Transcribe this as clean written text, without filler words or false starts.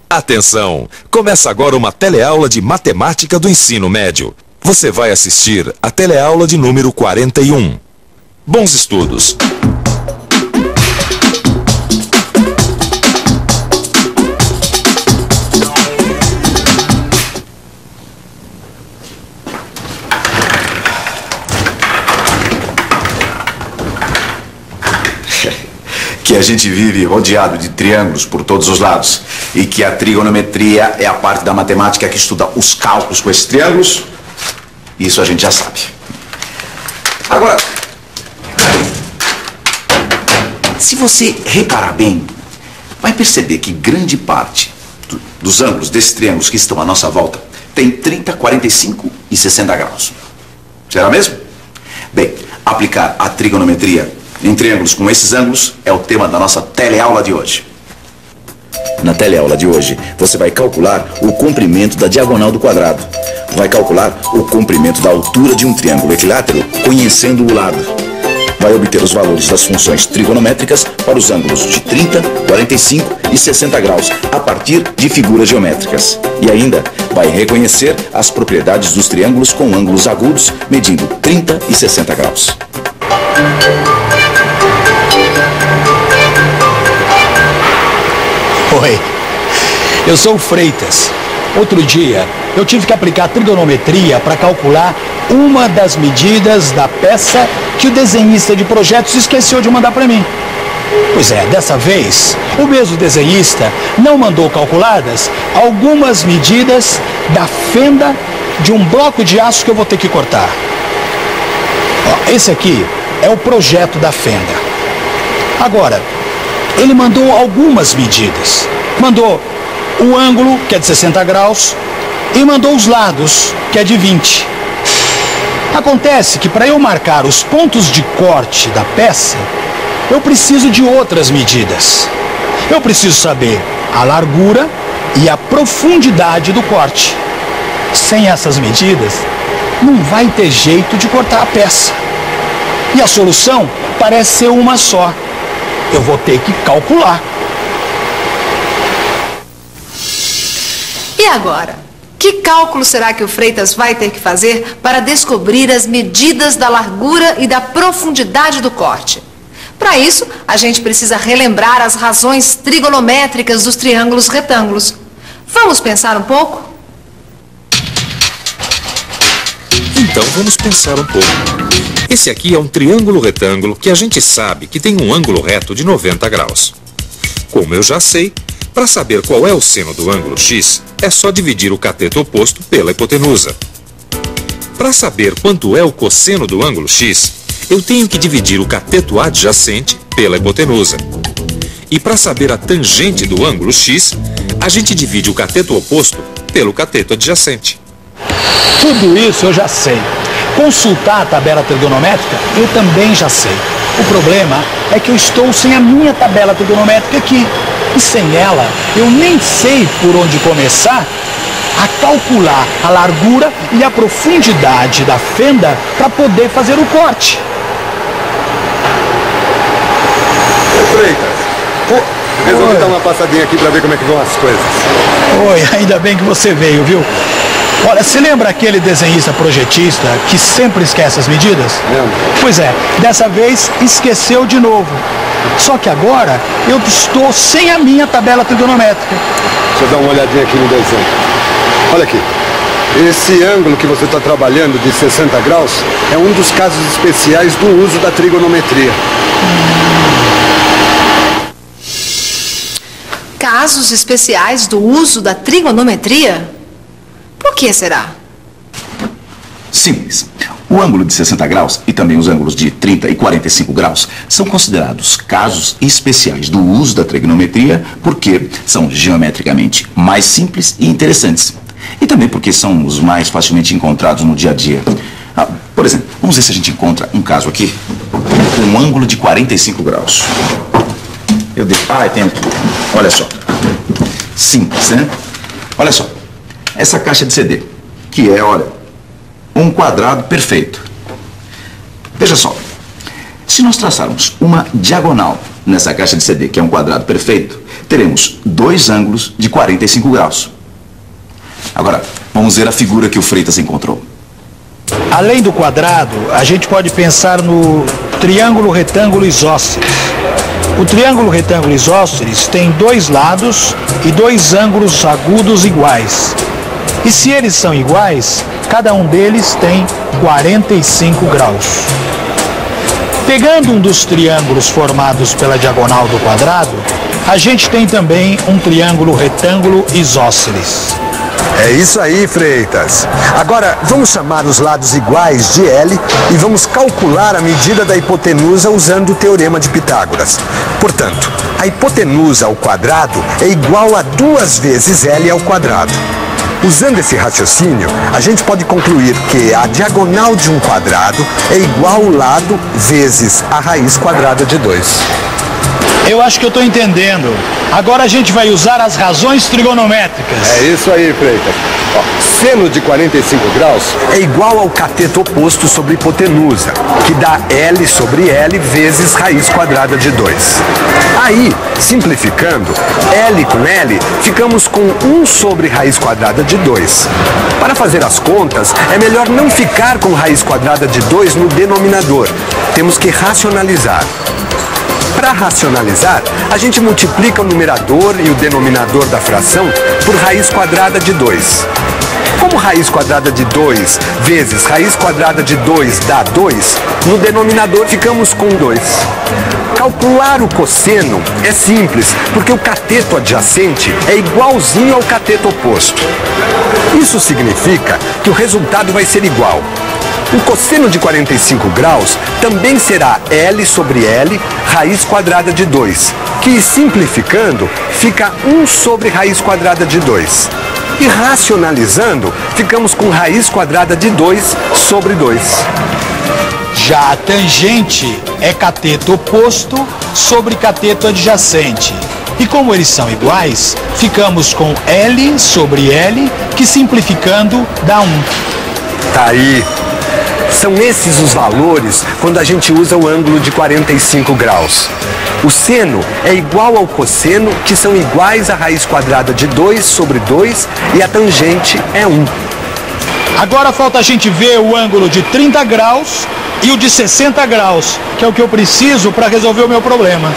Atenção! Começa agora uma teleaula de matemática do ensino médio. Você vai assistir a teleaula de número 41. Bons estudos! Que a gente vive rodeado de triângulos por todos os lados e que a trigonometria é a parte da matemática que estuda os cálculos com esses triângulos, isso a gente já sabe. Agora, se você reparar bem, vai perceber que grande parte dos ângulos desses triângulos que estão à nossa volta tem 30, 45 e 60 graus. Será mesmo? Bem, aplicar a trigonometria em triângulos com esses ângulos é o tema da nossa teleaula de hoje. Na teleaula de hoje, você vai calcular o comprimento da diagonal do quadrado. Vai calcular o comprimento da altura de um triângulo equilátero, conhecendo o lado. Vai obter os valores das funções trigonométricas para os ângulos de 30, 45 e 60 graus, a partir de figuras geométricas. E ainda vai reconhecer as propriedades dos triângulos com ângulos agudos, medindo 30 e 60 graus. Oi, eu sou o Freitas. Outro dia, eu tive que aplicar trigonometria para calcular uma das medidas da peça que o desenhista de projetos esqueceu de mandar para mim. Pois é, dessa vez, o mesmo desenhista não mandou calculadas algumas medidas da fenda de um bloco de aço que eu vou ter que cortar. Ó, esse aqui é o projeto da fenda. Agora, ele mandou algumas medidas. Mandou o ângulo, que é de 60 graus, e mandou os lados, que é de 20. Acontece que para eu marcar os pontos de corte da peça, eu preciso de outras medidas. Eu preciso saber a largura e a profundidade do corte. Sem essas medidas, não vai ter jeito de cortar a peça. E a solução parece ser uma só. Eu vou ter que calcular. E agora? Que cálculo será que o Freitas vai ter que fazer para descobrir as medidas da largura e da profundidade do corte? Para isso, a gente precisa relembrar as razões trigonométricas dos triângulos retângulos. Vamos pensar um pouco? Então vamos pensar um pouco. Esse aqui é um triângulo retângulo que a gente sabe que tem um ângulo reto de 90 graus. Como eu já sei, para saber qual é o seno do ângulo x, é só dividir o cateto oposto pela hipotenusa. Para saber quanto é o cosseno do ângulo x, eu tenho que dividir o cateto adjacente pela hipotenusa. E para saber a tangente do ângulo x, a gente divide o cateto oposto pelo cateto adjacente. Tudo isso eu já sei. Consultar a tabela trigonométrica eu também já sei. O problema é que eu estou sem a minha tabela trigonométrica aqui. E sem ela, eu nem sei por onde começar a calcular a largura e a profundidade da fenda para poder fazer o corte. Ô Freitas, resolvi dar uma passadinha aqui para ver como é que vão as coisas. Oi, ainda bem que você veio, viu? Olha, você lembra aquele desenhista projetista que sempre esquece as medidas? Lembro. Pois é, dessa vez esqueceu de novo. Só que agora eu estou sem a minha tabela trigonométrica. Deixa eu dar uma olhadinha aqui no desenho. Olha aqui. Esse ângulo que você está trabalhando de 60 graus é um dos casos especiais do uso da trigonometria. Casos especiais do uso da trigonometria? Por que será? Simples. O ângulo de 60 graus e também os ângulos de 30 e 45 graus são considerados casos especiais do uso da trigonometria porque são geometricamente mais simples e interessantes. E também porque são os mais facilmente encontrados no dia a dia. Por exemplo, vamos ver se a gente encontra um caso aqui com um ângulo de 45 graus. Tem aqui. Olha só. Simples, né? Olha só. Essa caixa de CD, que é, olha, um quadrado perfeito. Veja só, se nós traçarmos uma diagonal nessa caixa de CD, que é um quadrado perfeito, teremos dois ângulos de 45 graus. Agora, vamos ver a figura que o Freitas encontrou. Além do quadrado, a gente pode pensar no triângulo retângulo isósceles. O triângulo retângulo isósceles tem dois lados e dois ângulos agudos iguais. E se eles são iguais, cada um deles tem 45 graus. Pegando um dos triângulos formados pela diagonal do quadrado, a gente tem também um triângulo retângulo isósceles. É isso aí, Freitas. Agora, vamos chamar os lados iguais de L e vamos calcular a medida da hipotenusa usando o teorema de Pitágoras. Portanto, a hipotenusa ao quadrado é igual a 2 vezes L ao quadrado. Usando esse raciocínio, a gente pode concluir que a diagonal de um quadrado é igual ao lado vezes a raiz quadrada de 2. Eu acho que eu estou entendendo. Agora a gente vai usar as razões trigonométricas. É isso aí, Freitas. Ó, seno de 45 graus é igual ao cateto oposto sobre hipotenusa, que dá L sobre L vezes raiz quadrada de 2. Aí, simplificando, L com L, ficamos com 1 sobre raiz quadrada de 2. Para fazer as contas, é melhor não ficar com raiz quadrada de 2 no denominador. Temos que racionalizar. Para racionalizar, a gente multiplica o numerador e o denominador da fração por raiz quadrada de 2. Como raiz quadrada de 2 vezes raiz quadrada de 2 dá 2, no denominador ficamos com 2. Calcular o cosseno é simples, porque o cateto adjacente é igualzinho ao cateto oposto. Isso significa que o resultado vai ser igual. O cosseno de 45 graus também será L sobre L, raiz quadrada de 2, que, simplificando, fica 1 sobre raiz quadrada de 2. E racionalizando, ficamos com raiz quadrada de 2 sobre 2. Já a tangente é cateto oposto sobre cateto adjacente. E como eles são iguais, ficamos com L sobre L, que simplificando dá 1. Tá aí. São esses os valores quando a gente usa o ângulo de 45 graus. O seno é igual ao cosseno, que são iguais à raiz quadrada de 2 sobre 2, e a tangente é 1. Agora falta a gente ver o ângulo de 30 graus e o de 60 graus, que é o que eu preciso para resolver o meu problema.